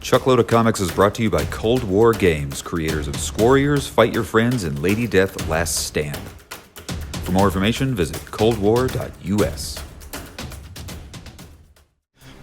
Chuckload of Comics is brought to you by Cold War Games, creators of Squarriors, Fight Your Friends, and Lady Death Last Stand. For more information, visit coldwar.us.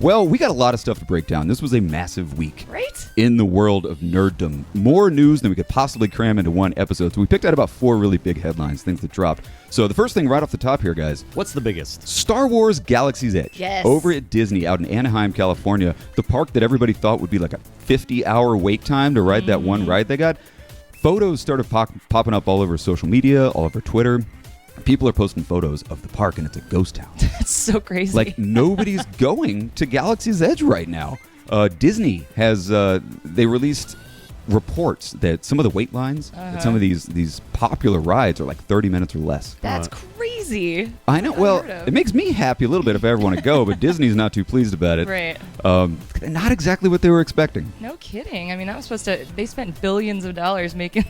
Well, we got a lot of stuff to break down. This was a massive week. Right? In the world of nerddom. More news than we could possibly cram into one episode. So we picked out about 4 really big headlines, things that dropped. So the first thing right off the top here, guys. What's the biggest? Star Wars Galaxy's Edge. Yes. Over at Disney out in Anaheim, California. The park that everybody thought would be like a 50-hour wait time to ride that one ride they got. Photos started popping up all over social media, all over Twitter. People are posting photos of the park, and it's a ghost town. That's so crazy. Like, nobody's going to Galaxy's Edge right now. Disney has, they released reports that some of the wait lines at some of these popular rides are like 30 minutes or less. That's crazy. I know. Well, it makes me happy a little bit if I ever want to go, but Disney's not too pleased about it. Right. Not exactly what they were expecting. No kidding. I mean, that was supposed to. They spent billions of dollars making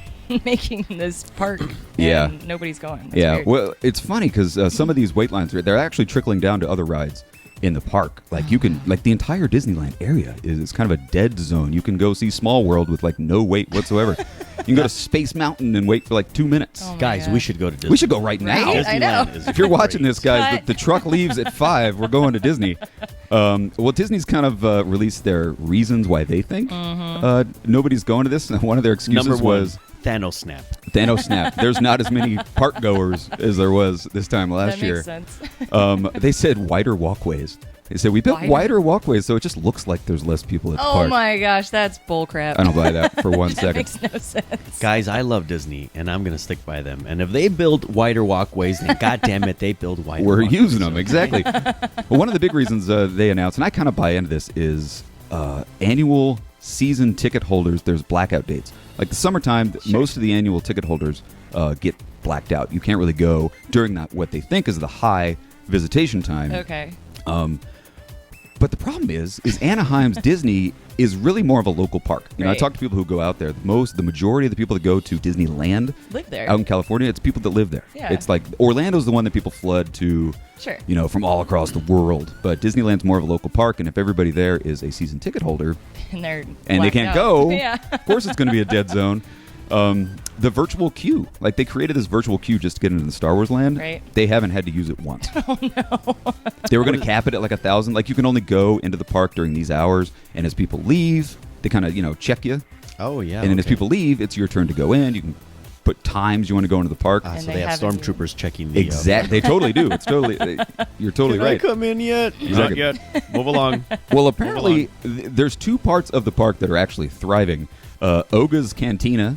this park. Yeah. And nobody's going. That's Yeah. weird. Well, it's funny because some of these wait lines, they're actually trickling down to other rides in the park. Like, you can, like, the entire Disneyland area is kind of a dead zone. You can go see Small World with like no wait whatsoever. You can go to Space Mountain and wait for like 2 minutes. Oh my Guys, God. we should go to Disney. We should go right now. Right? I know. Disneyland is If you're watching this, guys, Cut. the truck leaves at 5. We're going to Disney. Well, Disney's kind of released their reasons why they think nobody's going to this. One of their excuses Number one, was Thanos snap. Thanos snap. There's not as many park goers as there was this time last That year. makes sense. They said wider walkways. They said we built wider walkways, so it just looks like there's less people at the Oh park. my gosh, that's bullcrap. I don't buy that for one That second. makes no sense. Guys, I love Disney, and I'm going to stick by them. And if they build wider walkways, then goddamn it, they build wider We're walkways. using them, exactly. Well, one of the big reasons they announced, and I kind of buy into this, is annual season ticket holders, there's blackout dates. Like the summertime, most of the annual ticket holders get blacked out. You can't really go during that what they think is the high visitation time. Okay. But the problem is Anaheim's Disney is really more of a local park. You know, I Right. talk to people who go out there. The majority of the people that go to Disneyland Live there. out in California, it's people that live there. Yeah. It's like Orlando's the one that people flood to, Sure. you know, from all across the world. But Disneyland's more of a local park, and if everybody there is a season ticket holder And they're and they blacked can't out. go, Yeah. of course it's going to be a dead zone. The virtual queue, like they created this virtual queue just to get into the Star Wars land. Right. They haven't had to use it once. Oh no! They were going to cap it at like 1,000. Like you can only go into the park during these hours, and as people leave, they kind of check you. Oh, yeah. And then as okay. people leave, it's your turn to go in. You can put times you want to go into the park. Ah, And so they they have haven't- stormtroopers checking the... Exactly. They totally do. It's totally. You're totally Can I right. come in yet? Exactly. Not yet. Move along. Well, apparently, there's 2 parts of the park that are actually thriving. Oga's Cantina.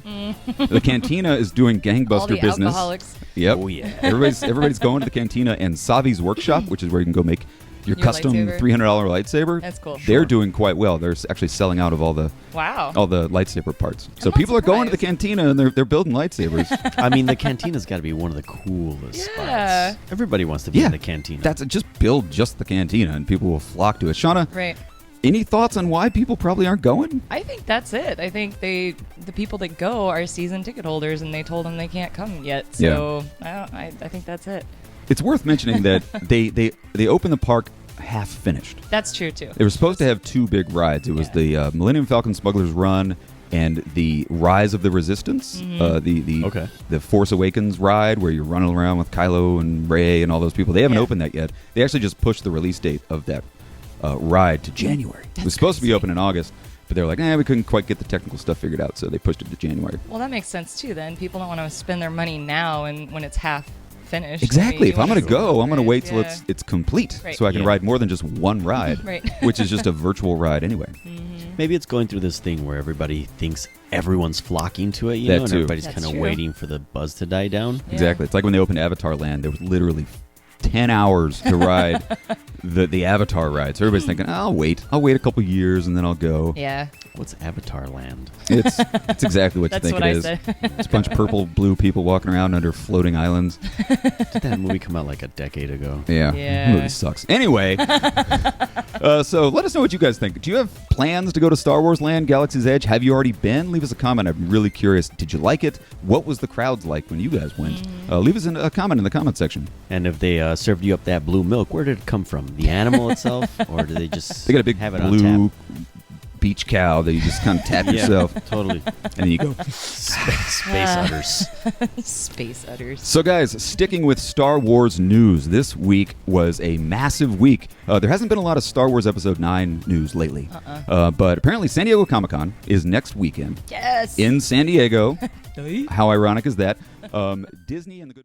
The Cantina is doing gangbuster All the business. alcoholics. Yep. Oh, yeah. Everybody's going to the Cantina, and Savi's Workshop, which is where you can go make your Your custom lightsaber. $300 lightsaber. That's cool. They're doing quite well. They're actually selling out of all the Wow. lightsaber parts. So not people are going to the surprised. Cantina and they're building lightsabers. I mean, the Cantina's got to be one of the coolest Yeah. spots. Everybody wants to be Yeah, in the Cantina. That's just build just the Cantina, and people will flock to it. Shauna, Right. any thoughts on why people probably aren't going? I think that's it. I think the people that go are season ticket holders, and they told them they can't come yet. So I think that's it. It's worth mentioning that they opened the park half finished. That's true too. They were supposed to have 2 big rides. It was the Millennium Falcon Smuggler's Run and the Rise of the Resistance, Okay. the Force Awakens ride where you're running around with Kylo and Rey and all those people. They haven't Yeah. opened that yet. They actually just pushed the release date of that ride to January. It was supposed to be open in August, but they were like, we couldn't quite get the technical stuff figured out, so they pushed it to January. Well, that makes sense too. Then people don't want to spend their money now, and when it's half finished. Exactly. If I'm going to go, I'm going to Right, wait till yeah. it's complete, Right. so I can Yeah. ride more than just one ride, Right. which is just a virtual ride anyway. Maybe it's going through this thing where everybody thinks everyone's flocking to it, you That know, and too. everybody's That's kind of true. waiting for the buzz to die down. Yeah. Exactly. It's like when they opened Avatar Land. There was literally 10 hours to ride the Avatar ride. So everybody's thinking, I'll wait a couple years and then I'll go. Yeah. What's Avatar Land? It's exactly what you That's think what it I is. said. It's a bunch of purple, blue people walking around under floating islands. Did that movie come out like a decade ago? Yeah. Yeah. The movie sucks. Anyway, so let us know what you guys think. Do you have plans to go to Star Wars Land, Galaxy's Edge? Have you already been? Leave us a comment. I'm really curious. Did you like it? What was the crowds like when you guys went? Leave us a comment in the comment section. And if they served you up that blue milk, where did it come from? The animal itself, or did they just They got a big have it on blue tap? beach cow that you just kind of tap yourself, Totally. and then you go. Space udders. Space udders. So, guys, sticking with Star Wars news, this week was a massive week. There hasn't been a lot of Star Wars Episode 9 news lately, but apparently San Diego Comic-Con is next weekend Yes. in San Diego. How ironic is that? Disney and the good...